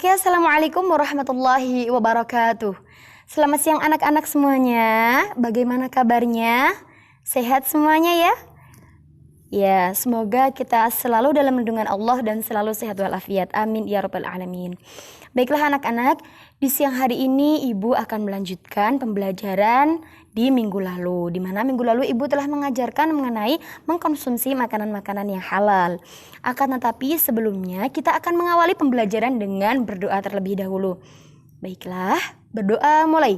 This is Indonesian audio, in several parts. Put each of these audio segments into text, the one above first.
Oke, assalamualaikum warahmatullahi wabarakatuh. Selamat siang anak-anak semuanya. Bagaimana kabarnya? Sehat semuanya ya? Ya, semoga kita selalu dalam lindungan Allah dan selalu sehat walafiat. Amin ya rabbal alamin. Baiklah anak-anak, di siang hari ini Ibu akan melanjutkan pembelajaran di minggu lalu, di mana minggu lalu Ibu telah mengajarkan mengenai mengkonsumsi makanan-makanan yang halal. Akan tetapi sebelumnya kita akan mengawali pembelajaran dengan berdoa terlebih dahulu. Baiklah, berdoa mulai.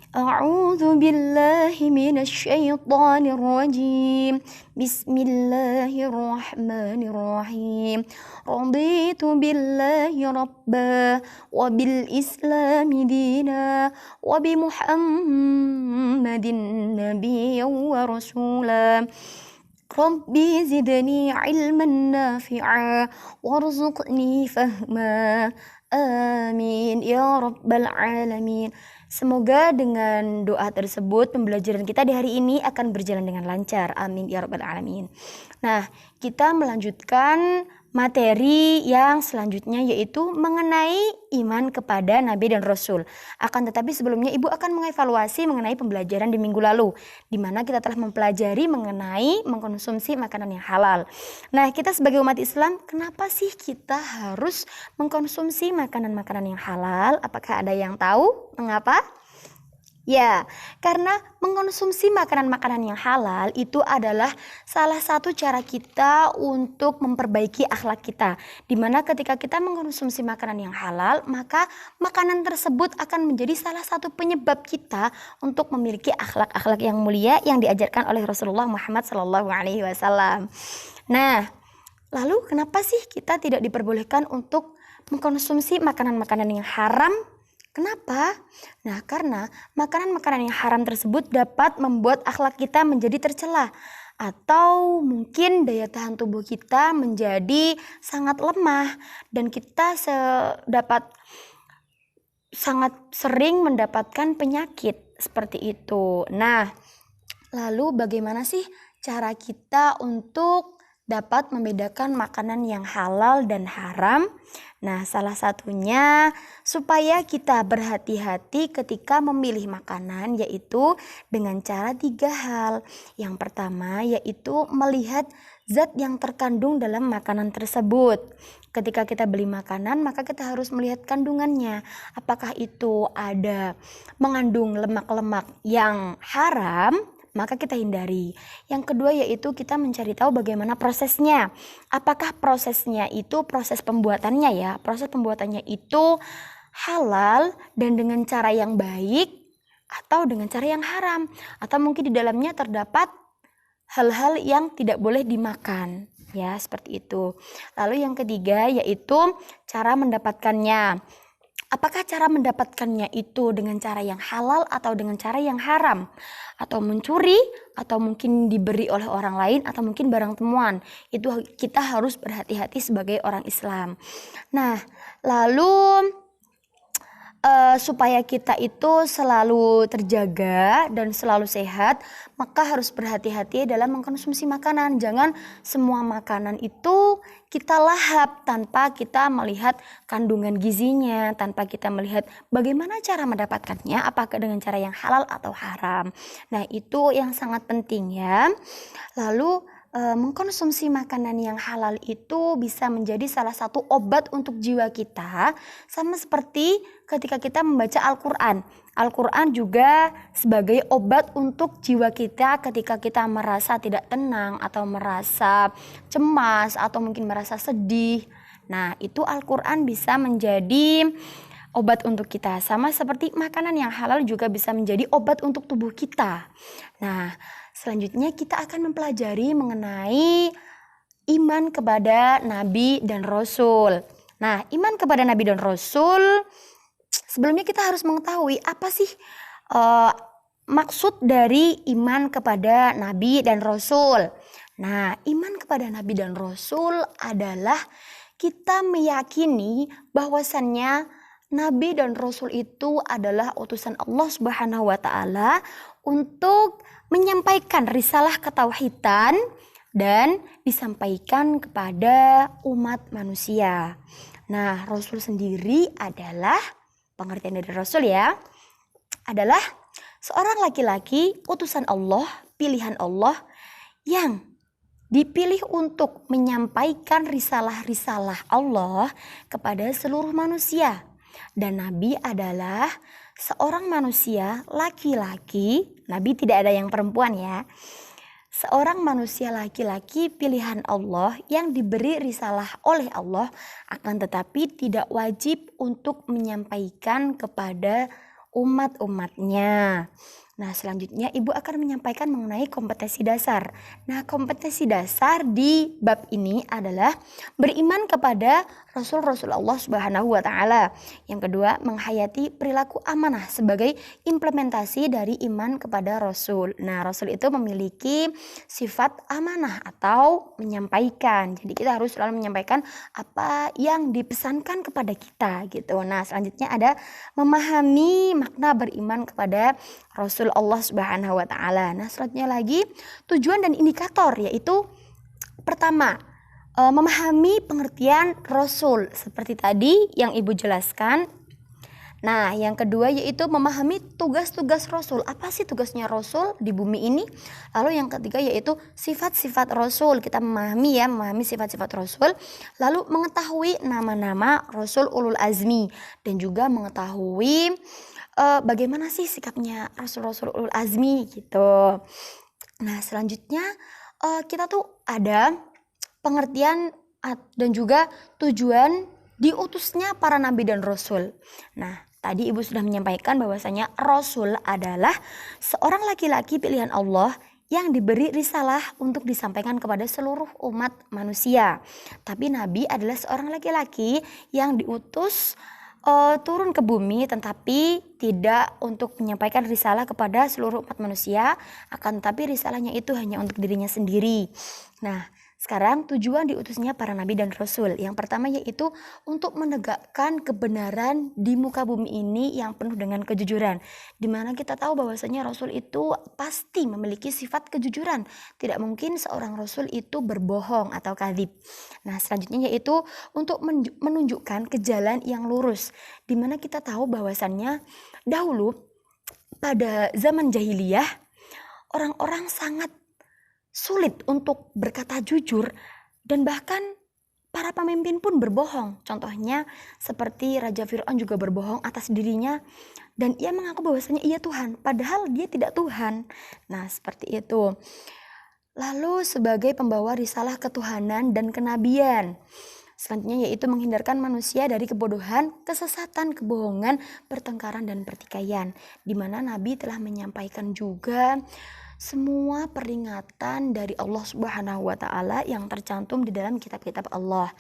A'udzu billahi minasy syaithanir rajim. Bismillahirrahmanirrahim. Raditu billahi rabba wa bil islami dina wa bi Muhammadin nabiyyan wa rasula. Rabbi zidni ilman nafi'a warzuqni fahma. Amin ya rabbal alamin. Semoga dengan doa tersebut pembelajaran kita di hari ini akan berjalan dengan lancar. Amin ya rabbal alamin. Nah, kita melanjutkan materi yang selanjutnya yaitu mengenai iman kepada Nabi dan Rasul. Akan tetapi sebelumnya Ibu akan mengevaluasi mengenai pembelajaran di minggu lalu, di mana kita telah mempelajari mengenai mengkonsumsi makanan yang halal. Nah, kita sebagai umat Islam, kenapa sih kita harus mengkonsumsi makanan-makanan yang halal? Apakah ada yang tahu mengapa? Ya, karena mengkonsumsi makanan-makanan yang halal itu adalah salah satu cara kita untuk memperbaiki akhlak kita. Dimana ketika kita mengkonsumsi makanan yang halal, maka makanan tersebut akan menjadi salah satu penyebab kita untuk memiliki akhlak-akhlak yang mulia yang diajarkan oleh Rasulullah Muhammad SAW. Nah, lalu kenapa sih kita tidak diperbolehkan untuk mengkonsumsi makanan-makanan yang haram? Kenapa? Nah, karena makanan-makanan yang haram tersebut dapat membuat akhlak kita menjadi tercela, atau mungkin daya tahan tubuh kita menjadi sangat lemah dan kita dapat sangat sering mendapatkan penyakit seperti itu. Nah, lalu bagaimana sih cara kita untuk dapat membedakan makanan yang halal dan haram? Nah, salah satunya supaya kita berhati-hati ketika memilih makanan yaitu dengan cara 3 hal. Yang pertama yaitu melihat zat yang terkandung dalam makanan tersebut. Ketika kita beli makanan, maka kita harus melihat kandungannya. Apakah itu ada mengandung lemak-lemak yang haram, maka kita hindari. Yang kedua yaitu kita mencari tahu bagaimana prosesnya. Apakah prosesnya itu proses pembuatannya ya. Proses pembuatannya itu halal dan dengan cara yang baik atau dengan cara yang haram. Atau mungkin di dalamnya terdapat hal-hal yang tidak boleh dimakan. Ya, seperti itu. Lalu yang ketiga yaitu cara mendapatkannya. Apakah cara mendapatkannya itu dengan cara yang halal atau dengan cara yang haram? Atau mencuri, atau mungkin diberi oleh orang lain, atau mungkin barang temuan. Itu kita harus berhati-hati sebagai orang Islam. Nah, lalu supaya kita itu selalu terjaga dan selalu sehat, maka harus berhati-hati dalam mengkonsumsi makanan. Jangan semua makanan itu kita lahap tanpa kita melihat kandungan gizinya, tanpa kita melihat bagaimana cara mendapatkannya, apakah dengan cara yang halal atau haram. Nah, itu yang sangat penting ya. Lalu mengkonsumsi makanan yang halal itu bisa menjadi salah satu obat untuk jiwa kita, sama seperti ketika kita membaca Al-Quran. Al-Quran juga sebagai obat untuk jiwa kita ketika kita merasa tidak tenang atau merasa cemas atau mungkin merasa sedih. Nah, itu Al-Quran bisa menjadi obat untuk kita. Sama seperti makanan yang halal juga bisa menjadi obat untuk tubuh kita. Nah, selanjutnya kita akan mempelajari mengenai iman kepada Nabi dan Rasul. Nah, iman kepada Nabi dan Rasul, sebelumnya kita harus mengetahui apa sih maksud dari iman kepada Nabi dan Rasul. Nah, iman kepada Nabi dan Rasul adalah kita meyakini bahwasannya Nabi dan Rasul itu adalah utusan Allah Subhanahu wa Ta'ala untuk menyampaikan risalah ketauhidan dan disampaikan kepada umat manusia. Nah, Rasul sendiri adalah, pengertian dari Rasul ya, adalah seorang laki-laki utusan Allah, pilihan Allah yang dipilih untuk menyampaikan risalah-risalah Allah kepada seluruh manusia. Dan Nabi adalah seorang manusia laki-laki, Nabi tidak ada yang perempuan ya. Seorang manusia laki-laki pilihan Allah yang diberi risalah oleh Allah, akan tetapi tidak wajib untuk menyampaikan kepada umat-umatnya. Nah, selanjutnya Ibu akan menyampaikan mengenai kompetensi dasar. Nah, kompetensi dasar di bab ini adalah beriman kepada Rasul-Rasul Allah Subhanahu wa Ta'ala. Yang kedua, menghayati perilaku amanah sebagai implementasi dari iman kepada Rasul. Nah, Rasul itu memiliki sifat amanah atau menyampaikan. Jadi kita harus selalu menyampaikan apa yang dipesankan kepada kita gitu. Nah, selanjutnya ada memahami makna beriman kepada Rasul Allah Subhanahu wa Ta'ala. Nah, selanjutnya lagi tujuan dan indikator, yaitu pertama, memahami pengertian Rasul seperti tadi yang Ibu jelaskan. Nah, yang kedua yaitu memahami tugas-tugas Rasul. Apa sih tugasnya Rasul di bumi ini? Lalu yang ketiga yaitu sifat-sifat Rasul. Kita memahami sifat-sifat Rasul. Lalu mengetahui nama-nama Rasul Ulul Azmi dan juga mengetahui bagaimana sih sikapnya Rasul-Rasul Ulul Azmi gitu. Nah, selanjutnya kita tuh ada pengertian dan juga tujuan diutusnya para nabi dan rasul. Nah, tadi Ibu sudah menyampaikan bahwasanya Rasul adalah seorang laki-laki pilihan Allah yang diberi risalah untuk disampaikan kepada seluruh umat manusia. Tapi Nabi adalah seorang laki-laki yang diutus turun ke bumi, tetapi tidak untuk menyampaikan risalah kepada seluruh umat manusia, akan tetapi risalahnya itu hanya untuk dirinya sendiri. Nah, sekarang tujuan diutusnya para nabi dan rasul. Yang pertama yaitu untuk menegakkan kebenaran di muka bumi ini yang penuh dengan kejujuran. Dimana kita tahu bahwasanya rasul itu pasti memiliki sifat kejujuran. Tidak mungkin seorang rasul itu berbohong atau kadzib. Nah, selanjutnya yaitu untuk menunjukkan ke jalan yang lurus. Dimana kita tahu bahwasannya dahulu pada zaman jahiliyah orang-orang sangat sulit untuk berkata jujur, dan bahkan para pemimpin pun berbohong. Contohnya seperti Raja Fir'aun juga berbohong atas dirinya dan ia mengaku bahwasanya ia Tuhan, padahal dia tidak Tuhan. Nah, seperti itu. Lalu sebagai pembawa risalah ketuhanan dan kenabian. Selanjutnya yaitu menghindarkan manusia dari kebodohan, kesesatan, kebohongan, pertengkaran, dan pertikaian. Di mana Nabi telah menyampaikan juga semua peringatan dari Allah Subhanahu wa Ta'ala yang tercantum di dalam kitab-kitab Allah.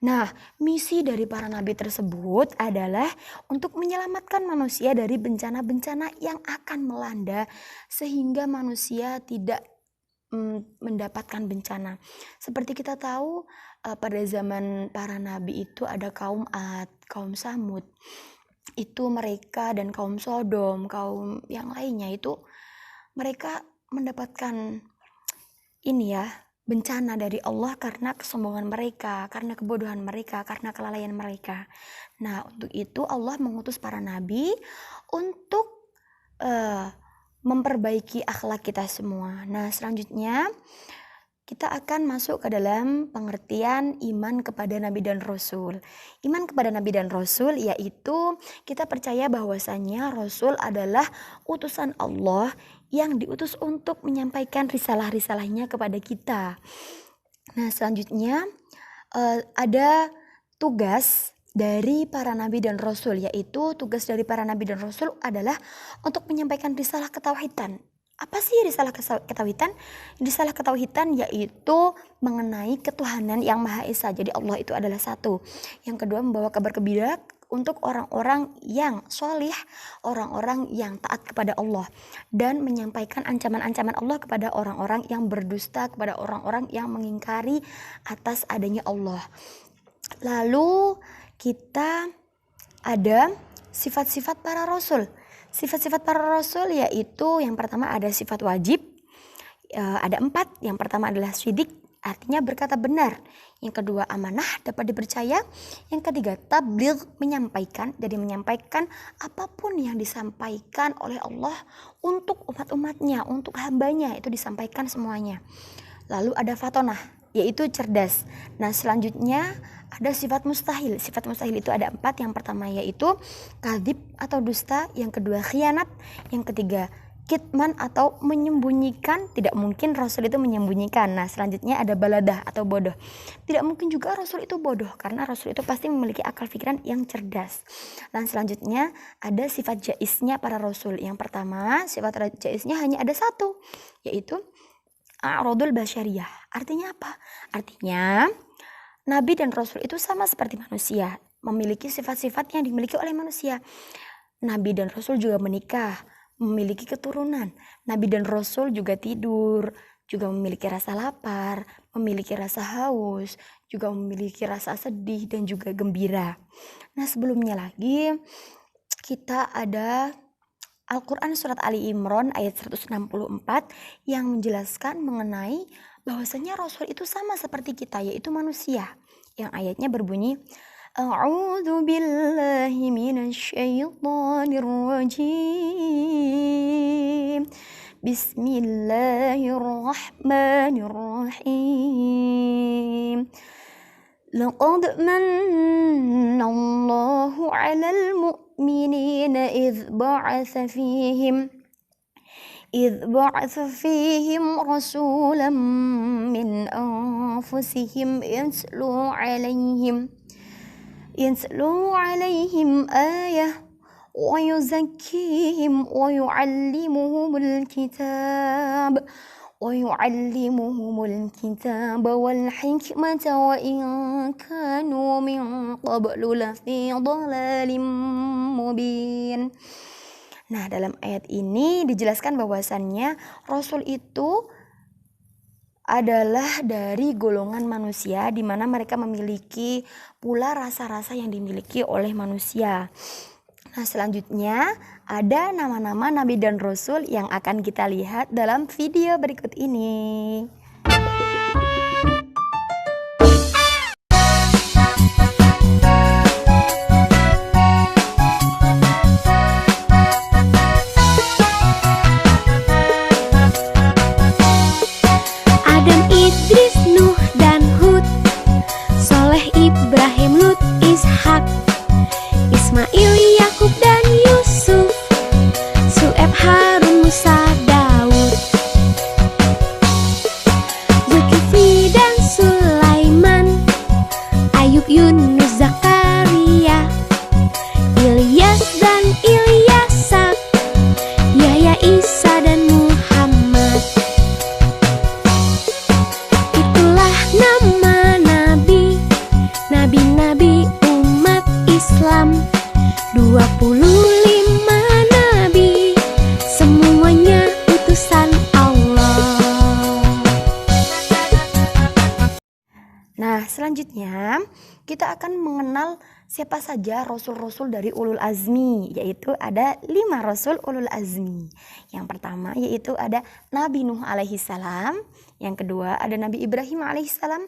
Nah, misi dari para nabi tersebut adalah untuk menyelamatkan manusia dari bencana-bencana yang akan melanda sehingga manusia tidak mendapatkan bencana. Seperti kita tahu pada zaman para nabi itu ada kaum Ad, kaum Samud. Itu mereka dan kaum Sodom, kaum yang lainnya itu mereka mendapatkan bencana dari Allah karena kesombongan mereka, karena kebodohan mereka, karena kelalaian mereka. Nah, untuk itu Allah mengutus para nabi untuk memperbaiki akhlak kita semua. Nah, selanjutnya kita akan masuk ke dalam pengertian iman kepada Nabi dan Rasul. Iman kepada Nabi dan Rasul yaitu kita percaya bahwasannya Rasul adalah utusan Allah yang diutus untuk menyampaikan risalah-risalahnya kepada kita. Nah, selanjutnya ada tugas dari para nabi dan rasul, yaitu tugas dari para nabi dan rasul adalah untuk menyampaikan risalah ketauhidan. Apa sih risalah ketauhidan? Risalah ketauhidan yaitu mengenai ketuhanan yang Maha Esa. Jadi Allah itu adalah satu. Yang kedua, membawa kabar gembira untuk orang-orang yang sholih, orang-orang yang taat kepada Allah, dan menyampaikan ancaman-ancaman Allah kepada orang-orang yang berdusta, kepada orang-orang yang mengingkari atas adanya Allah. Lalu kita ada sifat-sifat para rasul. Sifat-sifat para rasul yaitu yang pertama ada sifat wajib, ada 4. Yang pertama adalah syidik, artinya berkata benar. Yang kedua, amanah, dapat dipercaya. Yang ketiga, tabligh, menyampaikan. Jadi menyampaikan apapun yang disampaikan oleh Allah untuk umat-umatnya, untuk hambanya, itu disampaikan semuanya. Lalu ada fatonah, yaitu cerdas. Nah selanjutnya ada sifat mustahil. Sifat mustahil itu ada 4. Yang pertama yaitu kadzib atau dusta. Yang kedua khianat. Yang ketiga kitman atau menyembunyikan. Tidak mungkin Rasul itu menyembunyikan. Nah selanjutnya ada baladah atau bodoh. Tidak mungkin juga Rasul itu bodoh, karena Rasul itu pasti memiliki akal pikiran yang cerdas. Dan selanjutnya ada sifat jaisnya para Rasul. Yang pertama sifat jaisnya hanya ada 1, yaitu a'radul basyariyah. Artinya apa? Artinya Nabi dan Rasul itu sama seperti manusia, memiliki sifat-sifat yang dimiliki oleh manusia. Nabi dan Rasul juga menikah, memiliki keturunan. Nabi dan Rasul juga tidur, juga memiliki rasa lapar, memiliki rasa haus, juga memiliki rasa sedih dan juga gembira. Nah sebelumnya lagi kita ada Al-Quran Surat Ali Imran ayat 164 yang menjelaskan mengenai bahwasanya Rasul itu sama seperti kita, yaitu manusia. Yang ayatnya berbunyi, A'udzu billahi minasyaitonir rajim. Bismillahirrahmanirrahim. Laqad manna Allahu 'alal mu'minina idz ba'atsa fihim rasulan min anfusihim يتلو عليهم آية ويزكيهم ويعلمهم الكتاب والحكمة وإن كانوا من قبل لفي ضلال مبين. Nah dalam ayat ini dijelaskan bahwasannya Rasul itu adalah dari golongan manusia, di mana mereka memiliki pula rasa-rasa yang dimiliki oleh manusia. Nah selanjutnya ada nama-nama Nabi dan Rasul yang akan kita lihat dalam video berikut ini. Selanjutnya kita akan mengenal siapa saja rasul-rasul dari ulul azmi, yaitu ada 5 rasul ulul azmi. Yang pertama yaitu ada Nabi Nuh alaihi salam, yang kedua ada Nabi Ibrahim alaihi salam,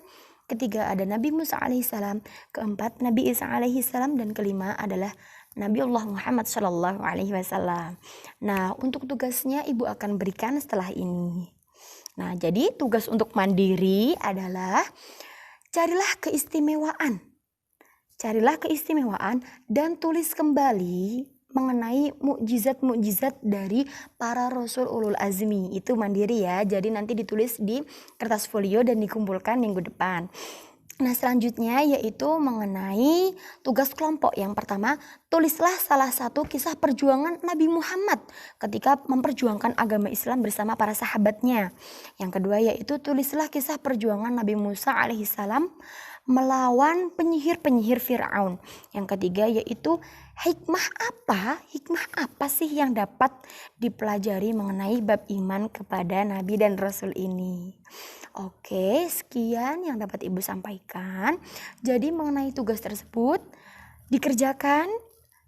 ketiga ada Nabi Musa alaihi salam, keempat Nabi Isa alaihi salam, dan kelima adalah Nabiullah Muhammad sallallahu alaihi wasallam. Nah, untuk tugasnya Ibu akan berikan setelah ini. Nah, jadi tugas untuk mandiri adalah Carilah keistimewaan dan tulis kembali mengenai mukjizat-mukjizat dari para rasul ulul azmi. Itu mandiri ya, jadi nanti ditulis di kertas folio dan dikumpulkan minggu depan. Nah selanjutnya yaitu mengenai tugas kelompok. Yang pertama, tulislah salah satu kisah perjuangan Nabi Muhammad ketika memperjuangkan agama Islam bersama para sahabatnya. Yang kedua yaitu tulislah kisah perjuangan Nabi Musa alaihissalam melawan penyihir-penyihir Fir'aun. Yang ketiga yaitu hikmah apa sih yang dapat dipelajari mengenai bab iman kepada Nabi dan Rasul ini. Oke, sekian yang dapat Ibu sampaikan. Jadi mengenai tugas tersebut dikerjakan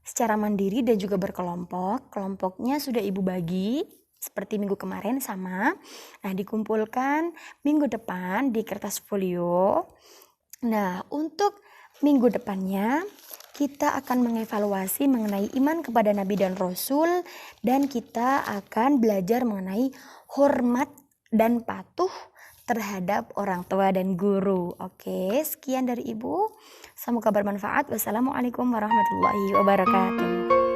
secara mandiri dan juga berkelompok. Kelompoknya sudah Ibu bagi. seperti minggu kemarin sama. Nah, dikumpulkan minggu depan di kertas folio. Nah, untuk minggu depannya kita akan mengevaluasi mengenai iman kepada Nabi dan Rasul, dan kita akan belajar mengenai hormat dan patuh terhadap orang tua dan guru. Oke, sekian dari Ibu. Semoga bermanfaat. Wassalamualaikum warahmatullahi wabarakatuh.